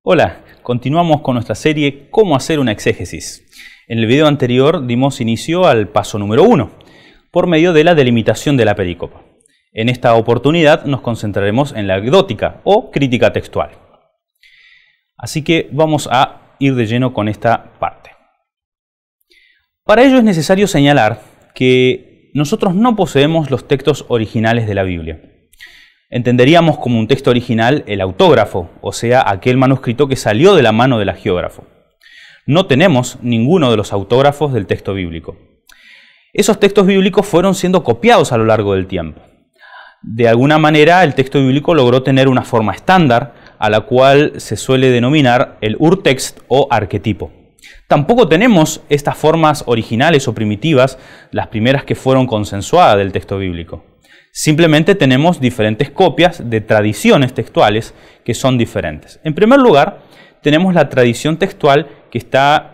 Hola, continuamos con nuestra serie ¿Cómo hacer una exégesis? En el video anterior dimos inicio al paso número 1, por medio de la delimitación de la perícopa. En esta oportunidad nos concentraremos en la anecdótica o crítica textual. Así que vamos a ir de lleno con esta parte. Para ello es necesario señalar que nosotros no poseemos los textos originales de la Biblia. Entenderíamos como un texto original el autógrafo, o sea, aquel manuscrito que salió de la mano del hagiógrafo. No tenemos ninguno de los autógrafos del texto bíblico. Esos textos bíblicos fueron siendo copiados a lo largo del tiempo. De alguna manera, el texto bíblico logró tener una forma estándar, a la cual se suele denominar el urtext o arquetipo. Tampoco tenemos estas formas originales o primitivas, las primeras que fueron consensuadas del texto bíblico. Simplemente tenemos diferentes copias de tradiciones textuales que son diferentes. En primer lugar, tenemos la tradición textual que está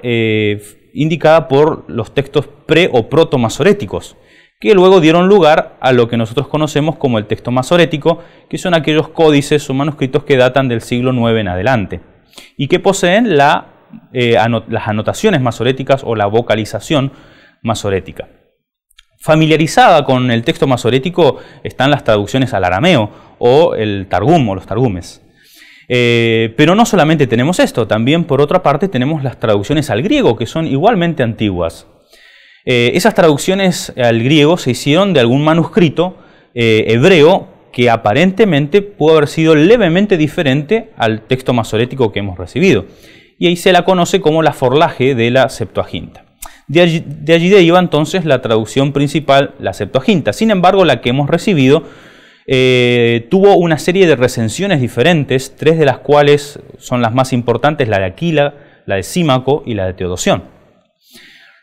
indicada por los textos pre- o proto-masoréticos, que luego dieron lugar a lo que nosotros conocemos como el texto masorético, que son aquellos códices o manuscritos que datan del siglo IX en adelante, y que poseen las anotaciones masoréticas o la vocalización masorética. Familiarizada con el texto masorético están las traducciones al arameo o el Targum o los Targumes. Pero no solamente tenemos esto, también por otra parte tenemos las traducciones al griego, que son igualmente antiguas. Esas traducciones al griego se hicieron de algún manuscrito hebreo que aparentemente pudo haber sido levemente diferente al texto masorético que hemos recibido. Y ahí se la conoce como la forlaje de la Septuaginta. De allí deriva entonces la traducción principal, la Septuaginta. Sin embargo, la que hemos recibido tuvo una serie de recensiones diferentes, tres de las cuales son las más importantes, la de Aquila, la de Símaco y la de Teodosión.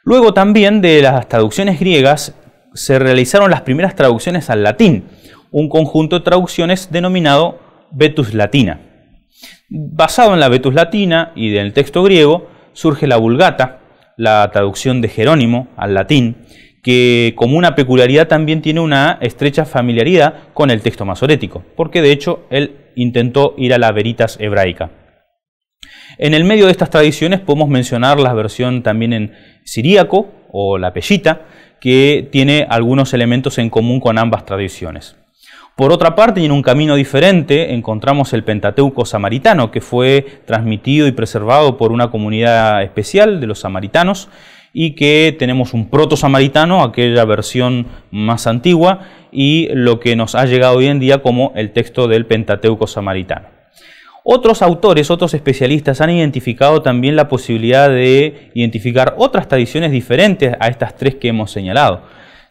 Luego también de las traducciones griegas se realizaron las primeras traducciones al latín, un conjunto de traducciones denominado Vetus Latina. Basado en la Vetus Latina y del texto griego surge la Vulgata, la traducción de Jerónimo al latín, que como una peculiaridad también tiene una estrecha familiaridad con el texto masorético, porque de hecho él intentó ir a la Veritas hebraica. En el medio de estas tradiciones podemos mencionar la versión también en siríaco o la peshita, que tiene algunos elementos en común con ambas tradiciones. Por otra parte, y en un camino diferente, encontramos el Pentateuco samaritano, que fue transmitido y preservado por una comunidad especial de los samaritanos, y que tenemos un proto-samaritano, aquella versión más antigua, y lo que nos ha llegado hoy en día como el texto del Pentateuco samaritano. Otros autores, otros especialistas han identificado también la posibilidad de identificar otras tradiciones diferentes a estas tres que hemos señalado.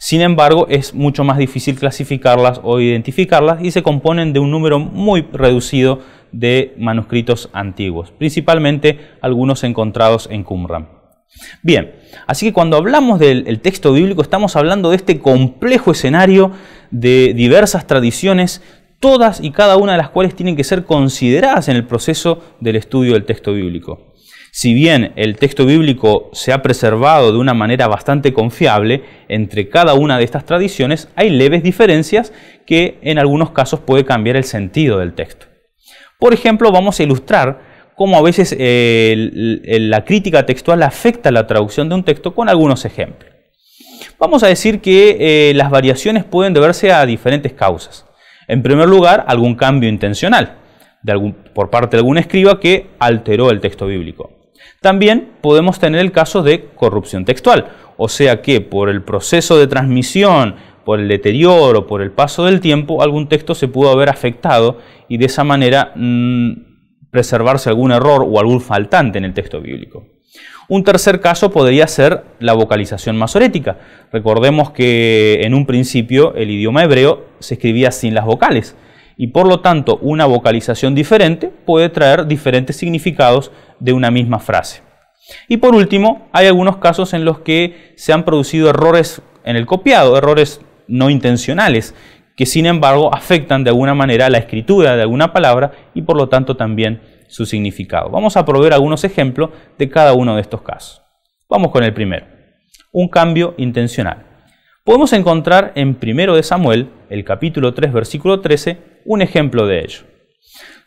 Sin embargo, es mucho más difícil clasificarlas o identificarlas y se componen de un número muy reducido de manuscritos antiguos, principalmente algunos encontrados en Qumran. Bien, así que cuando hablamos del texto bíblico estamos hablando de este complejo escenario de diversas tradiciones, todas y cada una de las cuales tienen que ser consideradas en el proceso del estudio del texto bíblico. Si bien el texto bíblico se ha preservado de una manera bastante confiable, entre cada una de estas tradiciones hay leves diferencias que en algunos casos puede cambiar el sentido del texto. Por ejemplo, vamos a ilustrar cómo a veces la crítica textual afecta la traducción de un texto con algunos ejemplos. Vamos a decir que las variaciones pueden deberse a diferentes causas. En primer lugar, algún cambio intencional por parte de algún escriba que alteró el texto bíblico. También podemos tener el caso de corrupción textual, o sea que por el proceso de transmisión, por el deterioro, por el paso del tiempo, algún texto se pudo haber afectado y de esa manera preservarse algún error o algún faltante en el texto bíblico. Un tercer caso podría ser la vocalización masorética. Recordemos que en un principio el idioma hebreo se escribía sin las vocales y por lo tanto una vocalización diferente puede traer diferentes significados de una misma frase. Y por último, hay algunos casos en los que se han producido errores en el copiado, errores no intencionales, que sin embargo afectan de alguna manera la escritura de alguna palabra y por lo tanto también su significado. Vamos a proveer algunos ejemplos de cada uno de estos casos. Vamos con el primero, un cambio intencional. Podemos encontrar en 1 de Samuel, el capítulo 3, versículo 13, un ejemplo de ello.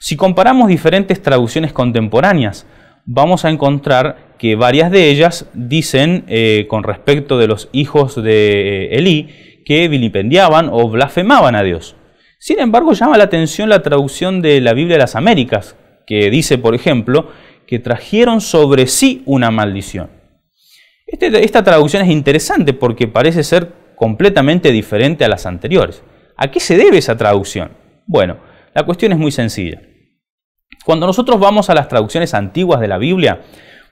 Si comparamos diferentes traducciones contemporáneas, vamos a encontrar que varias de ellas dicen, con respecto de los hijos de Elí, que vilipendiaban o blasfemaban a Dios. Sin embargo, llama la atención la traducción de la Biblia de las Américas, que dice, por ejemplo, que trajeron sobre sí una maldición. Esta traducción es interesante porque parece ser completamente diferente a las anteriores. ¿A qué se debe esa traducción? Bueno, la cuestión es muy sencilla. Cuando nosotros vamos a las traducciones antiguas de la Biblia,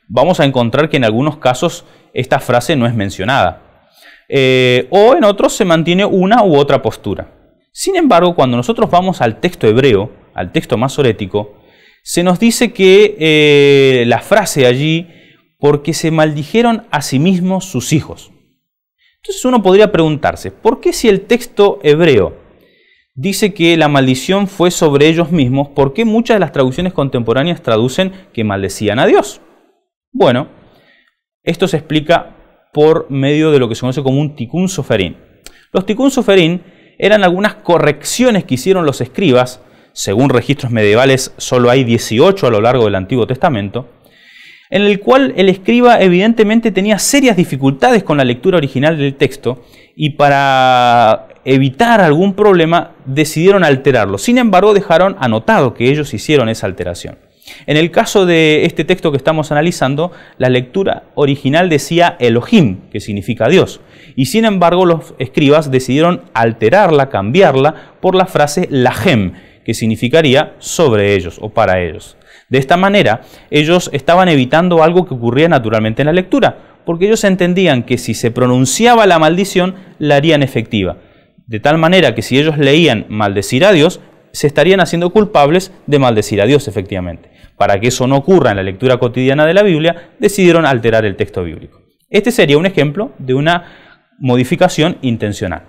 vamos a encontrar que en algunos casos esta frase no es mencionada. O en otros se mantiene una u otra postura. Sin embargo, cuando nosotros vamos al texto hebreo, al texto masorético, se nos dice que la frase allí, porque se maldijeron a sí mismos sus hijos. Entonces uno podría preguntarse, ¿por qué si el texto hebreo dice que la maldición fue sobre ellos mismos, por qué muchas de las traducciones contemporáneas traducen que maldecían a Dios? Bueno, esto se explica por medio de lo que se conoce como un tikkun soferín. Los tikkun soferín eran algunas correcciones que hicieron los escribas. Según registros medievales, solo hay 18 a lo largo del Antiguo Testamento, en el cual el escriba evidentemente tenía serias dificultades con la lectura original del texto y para evitar algún problema decidieron alterarlo. Sin embargo, dejaron anotado que ellos hicieron esa alteración. En el caso de este texto que estamos analizando, la lectura original decía Elohim, que significa Dios, y sin embargo los escribas decidieron alterarla, cambiarla por la frase Lahem, que significaría sobre ellos o para ellos. De esta manera, ellos estaban evitando algo que ocurría naturalmente en la lectura, porque ellos entendían que si se pronunciaba la maldición, la harían efectiva. De tal manera que si ellos leían maldecir a Dios, se estarían haciendo culpables de maldecir a Dios efectivamente. Para que eso no ocurra en la lectura cotidiana de la Biblia, decidieron alterar el texto bíblico. Este sería un ejemplo de una modificación intencional.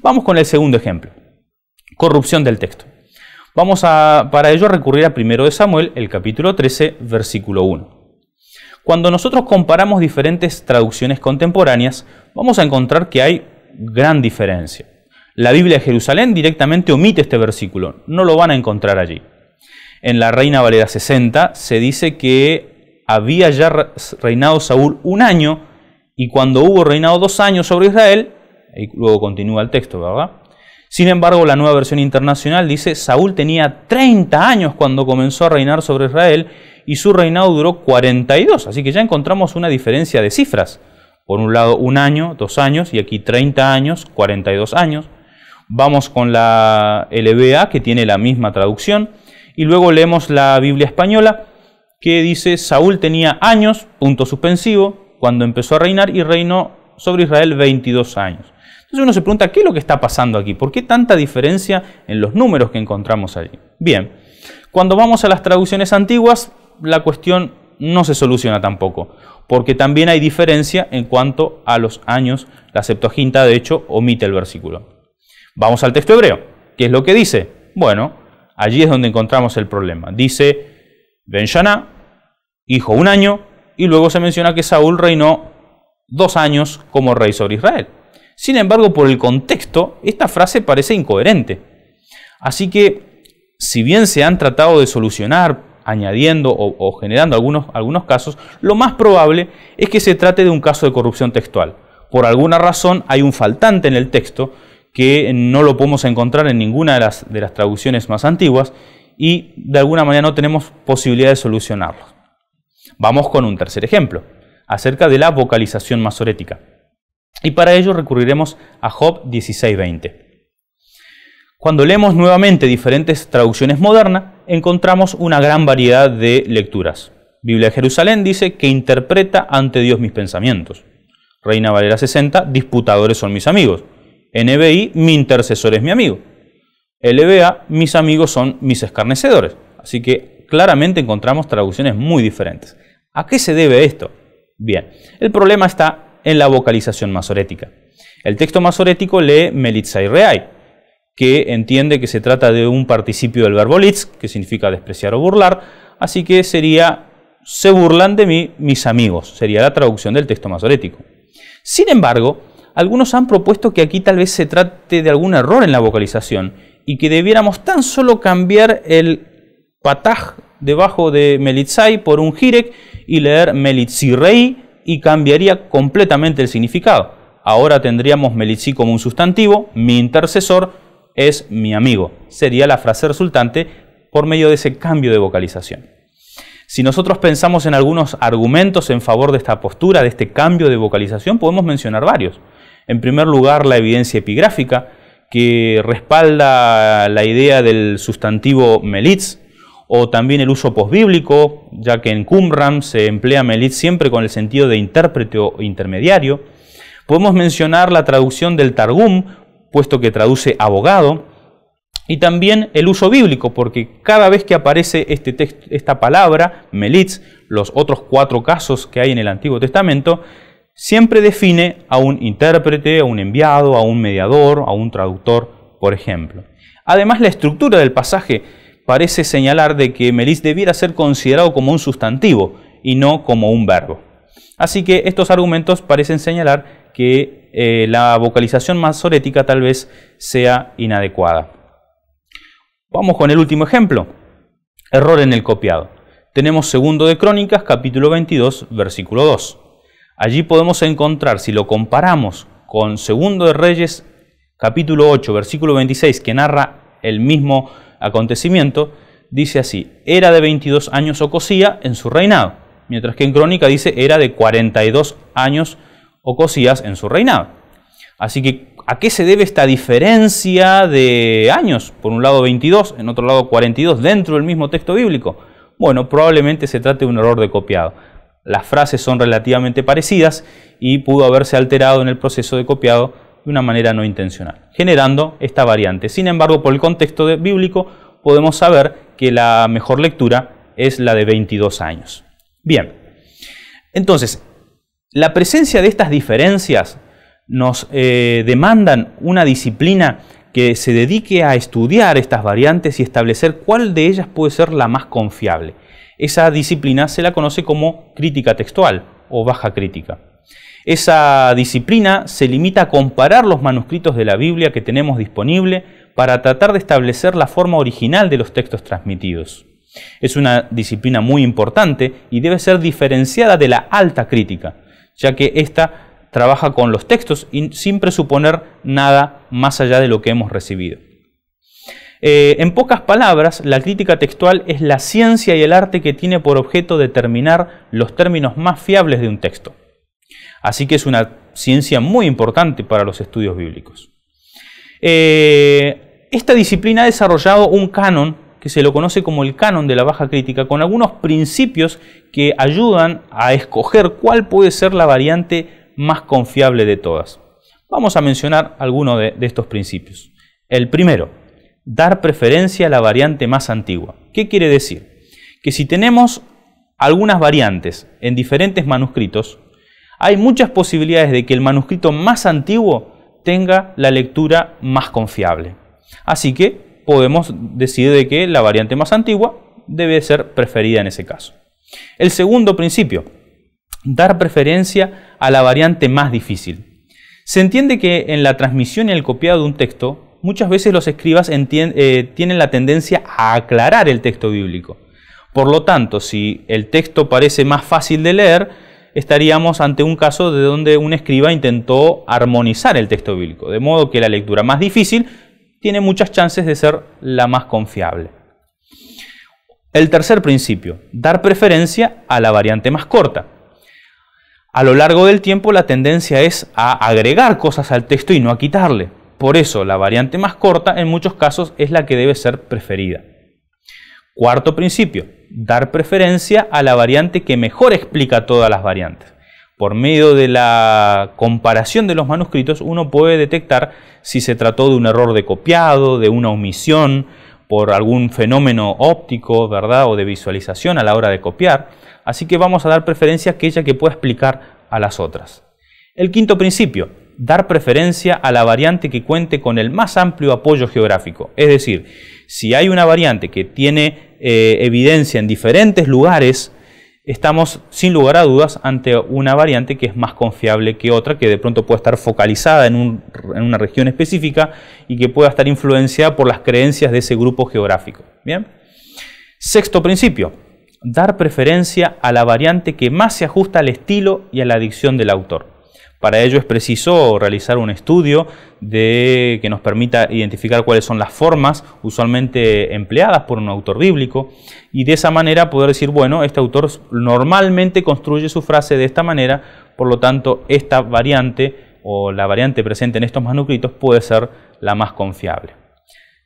Vamos con el segundo ejemplo. Corrupción del texto. Vamos para ello a recurrir a 1 Samuel, el capítulo 13, versículo 1. Cuando nosotros comparamos diferentes traducciones contemporáneas, vamos a encontrar que hay gran diferencia. La Biblia de Jerusalén directamente omite este versículo, no lo van a encontrar allí. En la Reina Valera 60 se dice que había ya reinado Saúl 1 año y cuando hubo reinado 2 años sobre Israel, y luego continúa el texto, ¿verdad? Sin embargo, la Nueva Versión Internacional dice Saúl tenía 30 años cuando comenzó a reinar sobre Israel y su reinado duró 42, así que ya encontramos una diferencia de cifras. Por un lado 1 año, 2 años y aquí 30 años, 42 años. Vamos con la LBA que tiene la misma traducción y luego leemos la Biblia española que dice Saúl tenía años, punto suspensivo, cuando empezó a reinar y reinó sobre Israel 22 años. Entonces uno se pregunta, ¿qué es lo que está pasando aquí? ¿Por qué tanta diferencia en los números que encontramos allí? Bien, cuando vamos a las traducciones antiguas, la cuestión no se soluciona tampoco, porque también hay diferencia en cuanto a los años. La Septuaginta, de hecho, omite el versículo. Vamos al texto hebreo. ¿Qué es lo que dice? Bueno, allí es donde encontramos el problema. Dice, Ben-Shaná, hijo 1 año, y luego se menciona que Saúl reinó 2 años como rey sobre Israel. Sin embargo, por el contexto, esta frase parece incoherente. Así que, si bien se han tratado de solucionar, añadiendo o generando algunos casos, lo más probable es que se trate de un caso de corrupción textual. Por alguna razón hay un faltante en el texto que no lo podemos encontrar en ninguna de las traducciones más antiguas y de alguna manera no tenemos posibilidad de solucionarlo. Vamos con un tercer ejemplo, acerca de la vocalización masorética. Y para ello recurriremos a Job 16:20. Cuando leemos nuevamente diferentes traducciones modernas, encontramos una gran variedad de lecturas. Biblia de Jerusalén dice que interpreta ante Dios mis pensamientos. Reina Valera 60, disputadores son mis amigos. NBI, mi intercesor es mi amigo. LBA, mis amigos son mis escarnecedores. Así que claramente encontramos traducciones muy diferentes. ¿A qué se debe esto? Bien, el problema está en la vocalización masorética. El texto masorético lee Melitzai Reai, que entiende que se trata de un participio del verbo litz, que significa despreciar o burlar, así que sería se burlan de mí mis amigos, sería la traducción del texto masorético. Sin embargo, algunos han propuesto que aquí tal vez se trate de algún error en la vocalización y que debiéramos tan solo cambiar el Pataj debajo de Melitzai por un Hirek y leer Melitzirrei y cambiaría completamente el significado. Ahora tendríamos Melitzi como un sustantivo, mi intercesor es mi amigo. Sería la frase resultante por medio de ese cambio de vocalización. Si nosotros pensamos en algunos argumentos en favor de esta postura, de este cambio de vocalización, podemos mencionar varios. En primer lugar, la evidencia epigráfica, que respalda la idea del sustantivo melitz, o también el uso posbíblico, ya que en Qumran se emplea melitz siempre con el sentido de intérprete o intermediario. Podemos mencionar la traducción del Targum, puesto que traduce abogado, y también el uso bíblico, porque cada vez que aparece esta palabra, melitz, los otros 4 casos que hay en el Antiguo Testamento, siempre define a un intérprete, a un enviado, a un mediador, a un traductor, por ejemplo. Además, la estructura del pasaje parece señalar de que melitz debiera ser considerado como un sustantivo y no como un verbo. Así que estos argumentos parecen señalar que la vocalización masorética tal vez sea inadecuada. Vamos con el último ejemplo. Error en el copiado. Tenemos Segundo de Crónicas, capítulo 22, versículo 2. Allí podemos encontrar, si lo comparamos con Segundo de Reyes, capítulo 8, versículo 26, que narra el mismo acontecimiento, dice así: era de 22 años Ocosías en su reinado, mientras que en Crónica dice era de 42 años Ocosías en su reinado. Así que, ¿a qué se debe esta diferencia de años? Por un lado 22, en otro lado 42, dentro del mismo texto bíblico. Bueno, probablemente se trate de un error de copiado. Las frases son relativamente parecidas y pudo haberse alterado en el proceso de copiado de una manera no intencional, generando esta variante. Sin embargo, por el contexto bíblico, podemos saber que la mejor lectura es la de 22 años. Bien, entonces, la presencia de estas diferencias nos demandan una disciplina que se dedique a estudiar estas variantes y establecer cuál de ellas puede ser la más confiable. Esa disciplina se la conoce como crítica textual o baja crítica. Esa disciplina se limita a comparar los manuscritos de la Biblia que tenemos disponible para tratar de establecer la forma original de los textos transmitidos. Es una disciplina muy importante y debe ser diferenciada de la alta crítica, ya que esta trabaja con los textos y sin presuponer nada más allá de lo que hemos recibido. En pocas palabras, la crítica textual es la ciencia y el arte que tiene por objeto determinar los términos más fiables de un texto. Así que es una ciencia muy importante para los estudios bíblicos. Esta disciplina ha desarrollado un canon que se lo conoce como el canon de la baja crítica, con algunos principios que ayudan a escoger cuál puede ser la variante más confiable de todas. Vamos a mencionar algunos de estos principios. El primero, dar preferencia a la variante más antigua. ¿Qué quiere decir? Que si tenemos algunas variantes en diferentes manuscritos, hay muchas posibilidades de que el manuscrito más antiguo tenga la lectura más confiable. Así que podemos decidir de que la variante más antigua debe ser preferida en ese caso. El segundo principio, dar preferencia a la variante más difícil. Se entiende que en la transmisión y el copiado de un texto, muchas veces los escribas tienen la tendencia a aclarar el texto bíblico. Por lo tanto, si el texto parece más fácil de leer, estaríamos ante un caso de donde un escriba intentó armonizar el texto bíblico, de modo que la lectura más difícil tiene muchas chances de ser la más confiable. El tercer principio, dar preferencia a la variante más corta. A lo largo del tiempo la tendencia es a agregar cosas al texto y no a quitarle. Por eso la variante más corta en muchos casos es la que debe ser preferida. Cuarto principio, dar preferencia a la variante que mejor explica todas las variantes. Por medio de la comparación de los manuscritos uno puede detectar si se trató de un error de copiado, de una omisión, por algún fenómeno óptico, ¿verdad?, o de visualización a la hora de copiar. Así que vamos a dar preferencia a aquella que pueda explicar a las otras. El quinto principio, dar preferencia a la variante que cuente con el más amplio apoyo geográfico. Es decir, si hay una variante que tiene evidencia en diferentes lugares, estamos sin lugar a dudas ante una variante que es más confiable que otra, que de pronto puede estar focalizada en una región específica y que pueda estar influenciada por las creencias de ese grupo geográfico. ¿Bien? Sexto principio, dar preferencia a la variante que más se ajusta al estilo y a la dicción del autor. Para ello es preciso realizar un estudio que nos permita identificar cuáles son las formas usualmente empleadas por un autor bíblico y de esa manera poder decir, bueno, este autor normalmente construye su frase de esta manera, por lo tanto esta variante o la variante presente en estos manuscritos puede ser la más confiable.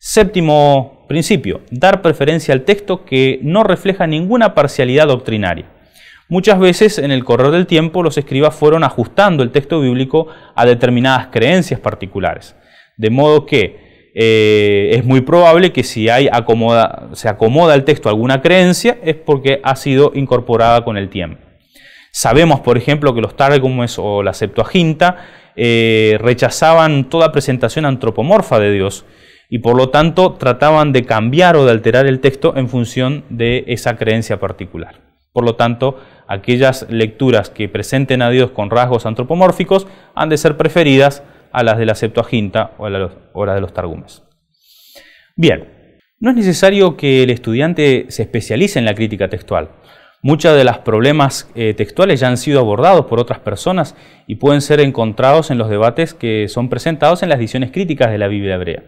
Séptimo principio, dar preferencia al texto que no refleja ninguna parcialidad doctrinaria. Muchas veces en el correr del tiempo los escribas fueron ajustando el texto bíblico a determinadas creencias particulares. De modo que es muy probable que si se acomoda el texto a alguna creencia es porque ha sido incorporada con el tiempo. Sabemos, por ejemplo, que los Targumes o la Septuaginta rechazaban toda presentación antropomorfa de Dios y por lo tanto trataban de cambiar o de alterar el texto en función de esa creencia particular. Por lo tanto, aquellas lecturas que presenten a Dios con rasgos antropomórficos han de ser preferidas a las de la Septuaginta o las de los Targumes. Bien, no es necesario que el estudiante se especialice en la crítica textual. Muchos de los problemas textuales ya han sido abordados por otras personas y pueden ser encontrados en los debates que son presentados en las ediciones críticas de la Biblia hebrea.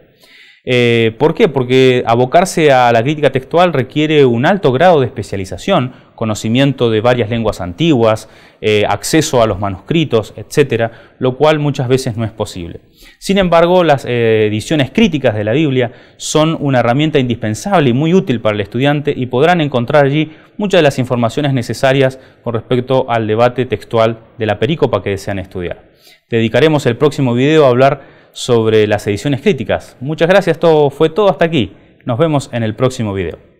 ¿Por qué? Porque abocarse a la crítica textual requiere un alto grado de especialización, conocimiento de varias lenguas antiguas, acceso a los manuscritos, etc., lo cual muchas veces no es posible. Sin embargo, las ediciones críticas de la Biblia son una herramienta indispensable y muy útil para el estudiante y podrán encontrar allí muchas de las informaciones necesarias con respecto al debate textual de la perícopa que desean estudiar. Dedicaremos el próximo video a hablar sobre las ediciones críticas. Muchas gracias, esto fue todo hasta aquí. Nos vemos en el próximo video.